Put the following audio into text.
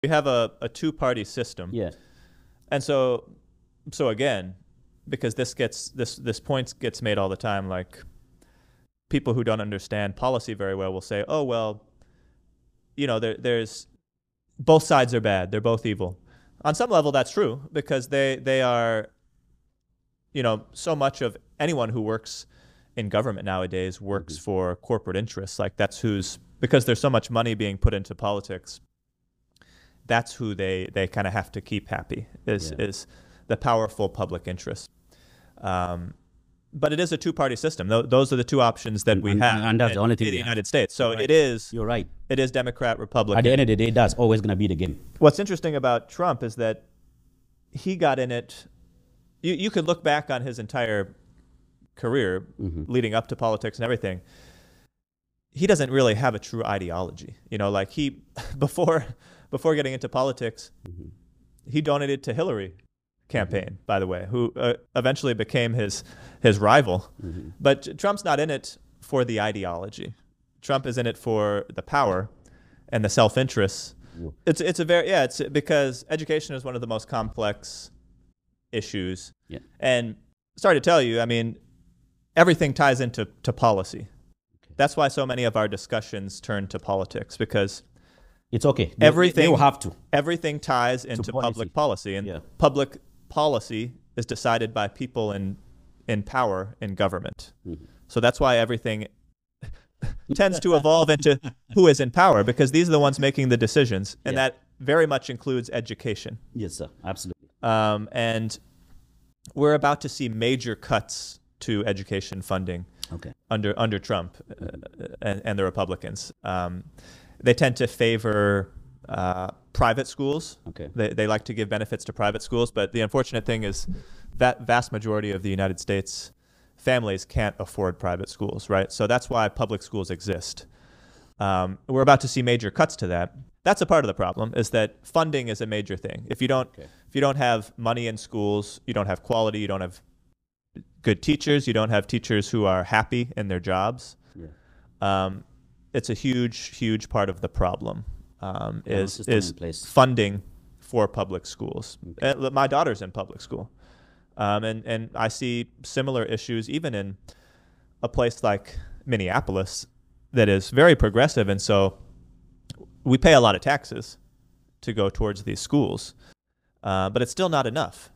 We have a two-party system. Yeah. And so again, because this point gets made all the time, like people who don't understand policy very well will say, "Oh well, there's both sides are bad. They're both evil." On some level, that's true because they are, so much of anyone who works in government nowadays works for corporate interests. Like because there's so much money being put into politics. That's who they kind of have to keep happy is the powerful public interest. But it is a two-party system. Those are the two options that we have and that's the only thing in the United States. So right. it is. You're right. It is Democrat, Republican. At the end of the day, that's always going to be the game. What's interesting about Trump is that he got in it. You could look back on his entire career leading up to politics and everything. He doesn't really have a true ideology. Like before getting into politics, he donated to Hillary campaign, by the way, who eventually became his rival. But Trump's not in it for the ideology. Trump is in it for the power and the self-interest. It's because education is one of the most complex issues. Yeah. And sorry to tell you, I mean, everything ties into policy. Okay. That's why so many of our discussions turn to politics, because it's okay. Everything they will have to. Everything ties into public policy, and public policy is decided by people in power in government. So that's why everything tends to evolve into who is in power, because these are the ones making the decisions, and that very much includes education. Yes, sir. Absolutely. And we're about to see major cuts to education funding under Trump and the Republicans. They tend to favor private schools. They like to give benefits to private schools, but the unfortunate thing is that vast majority of the United States families can't afford private schools, right? So that's why public schools exist. We're about to see major cuts to that. That's a part of the problem, is that funding is a major thing. If you don't have money in schools, you don't have quality, you don't have good teachers, you don't have teachers who are happy in their jobs. It's a huge part of the problem. Is funding for public schools. My daughter's in public school, and I see similar issues even in a place like Minneapolis that is very progressive, and so we pay a lot of taxes to go towards these schools, but it's still not enough.